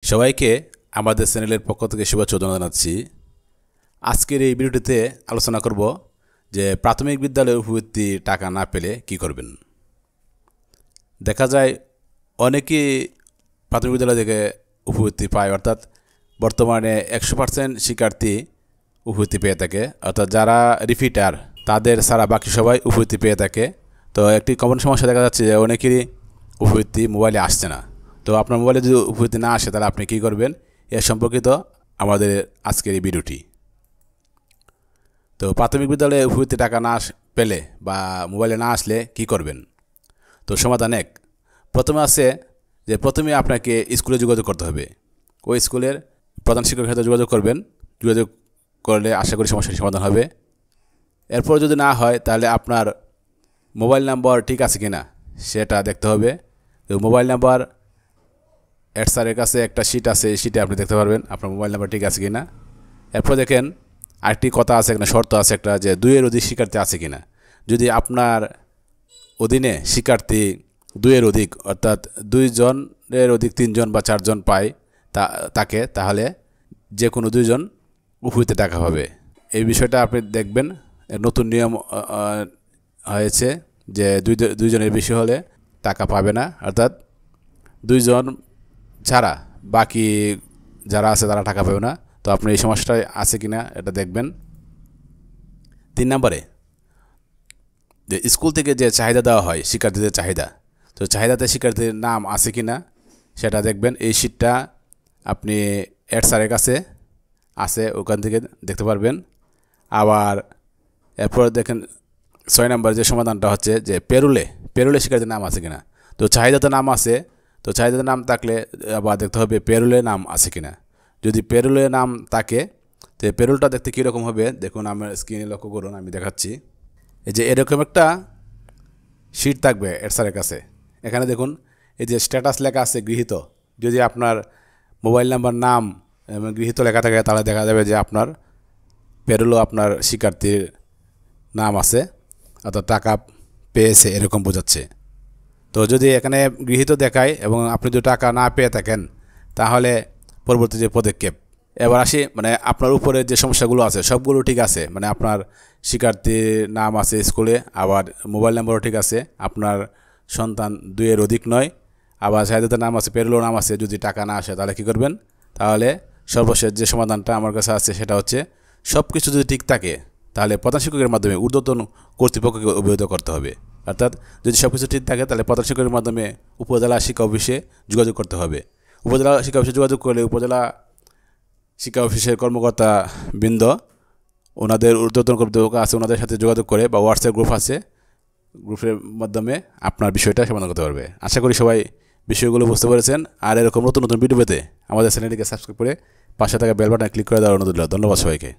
সবাইকে আমাদের চ্যানেলের পক্ষ থেকে শুভেচ্ছা জানাচ্ছি। আজকের এই ভিডিওটিতে আলোচনা করব যে প্রাথমিক বিদ্যালয়ে উপবৃত্তি টাকা না পেলে কি করবেন। দেখা যায় অনেকেই প্রাথমিক বিদ্যালয় থেকে উপবৃত্তি পায়, অর্থাৎ বর্তমানে 100% শিক্ষার্থী উপবৃত্তি পেয়ে থাকে, অর্থাৎ যারা রিপিটার তাদের ছাড়া বাকি সবাই উপবৃত্তি পেয়ে থাকে। তো একটি কমন সমস্যা দেখা যাচ্ছে যে অনেকেরই উপবৃত্তি মোবাইলে আসছে না। তো আপনার মোবাইলে যদি উপবৃত্তি না আসে তাহলে আপনি কী করবেন, এ সম্পর্কিত আমাদের আজকের এই ভিডিওটি। তো প্রাথমিক বিদ্যালয়ে উপবৃত্তি টাকা না পেলে বা মোবাইলে না আসলে কি করবেন। তো সমাধান এক, প্রথমে আছে যে প্রথমে আপনাকে স্কুলে যোগাযোগ করতে হবে। ওই স্কুলের প্রধান শিক্ষকের সাথে যোগাযোগ করবেন, যোগাযোগ করলে আশা করি সমস্যার সমাধান হবে। এরপর যদি না হয় তাহলে আপনার মোবাইল নাম্বার ঠিক আছে কিনা সেটা দেখতে হবে। তো মোবাইল নাম্বার হেড স্যারের কাছে একটা শিট আছে, এই শিটে আপনি দেখতে পারবেন আপনার মোবাইল নাম্বার ঠিক আছে কিনা। এরপর দেখেন আরেকটি কথা আছে, একটা শর্ত আছে একটা, যে 2-এর অধিক শিক্ষার্থী আছে কিনা। যদি আপনার অধীনে শিক্ষার্থী 2-এর অধিক, অর্থাৎ 2 জনের অধিক 3 জন বা 4 জন পায় তাকে, তাহলে যে কোনো 2 জন উপবৃত্তি টাকা পাবে। এই বিষয়টা আপনি দেখবেন। নতুন নিয়ম হয়েছে যে 2 জনের বেশি হলে টাকা পাবে না, অর্থাৎ 2 জন ছাড়া বাকি যারা আছে তারা টাকা পাবে না। তো আপনি এই সমস্যাটা আছে কিনা এটা দেখবেন। 3 নম্বরে যে স্কুল থেকে যে চাহিদা দেওয়া হয় শিক্ষার্থীদের চাহিদা, তো চাহিদাতে শিক্ষার্থীর নাম আছে কিনা সেটা দেখবেন। এই শিটটা আপনি হেড স্যারের কাছে আছে, ওখান থেকে দেখতে পারবেন। আবার এরপর দেখেন 6 নম্বর যে সমাধানটা হচ্ছে যে পেরুলে শিক্ষার্থীর নাম আছে কিনা। তো চাহিদাতে নাম আছে, তো চাহিদাতে নাম থাকলে আবার দেখতে হবে পেরুলে নাম আছে কিনা। যদি পেরুলে নাম থাকে তো পেরুলটা দেখতে কীরকম হবে দেখুন, আমার স্ক্রিনে লক্ষ্য করুন, আমি দেখাচ্ছি। এই যে এরকম একটা শিট থাকবে হেড স্যারের কাছে। এখানে দেখুন এই যে স্ট্যাটাস লেখা আছে গৃহীত। যদি আপনার মোবাইল নাম্বার, নাম এবং গৃহীত লেখা থাকে তাহলে দেখা যাবে যে আপনার পেরুলও আপনার শিক্ষার্থীর নাম আছে, অর্থাৎ টাকা পেয়েছে এরকম বোঝাচ্ছে। তো যদি এখানে গৃহীত দেখায় এবং আপনি যদি টাকা না পেয়ে থাকেন তাহলে পরবর্তী যে পদক্ষেপ। এবার আসি, মানে আপনার উপরে যে সমস্যাগুলো আছে সবগুলো ঠিক আছে, মানে আপনার শিক্ষার্থীর নাম আছে স্কুলে, আবার মোবাইল নাম্বারও ঠিক আছে, আপনার সন্তান 2-এর অধিক নয়, আবার চাহিদাতে নাম আছে, পেরুলও নাম আছে। যদি টাকা না আসে তাহলে কী করবেন, তাহলে সর্বশেষ যে সমাধানটা আমার কাছে আছে সেটা হচ্ছে সব কিছু যদি ঠিক থাকে তাহলে প্রধান শিক্ষকের মাধ্যমে ঊর্ধ্বতন কর্তৃপক্ষকে অবহিত করতে হবে। অর্থাৎ যদি সব কিছু ঠিক থাকে তাহলে প্রধান শিক্ষকের মাধ্যমে উপজেলা শিক্ষা অফিসে যোগাযোগ করতে হবে। উপজেলা শিক্ষা অফিসে যোগাযোগ করলে উপজেলা শিক্ষা অফিসের কর্মকর্তা বৃন্দ, ওনাদের ঊর্ধ্বতন কর্তৃপক্ষ আছে, ওনাদের সাথে যোগাযোগ করে বা হোয়াটসঅ্যাপ গ্রুপ আছে, গ্রুপের মাধ্যমে আপনার বিষয়টা সমাধান করতে পারবে। আশা করি সবাই বিষয়গুলো বুঝতে পেরেছেন। আর এরকম নতুন নতুন ভিডিও পেতে আমাদের চ্যানেলটিকে সাবস্ক্রাইব করে পাশে থাকা বেল বাটনে ক্লিক করে দেওয়ার অনুরোধ। ধন্যবাদ সবাইকে।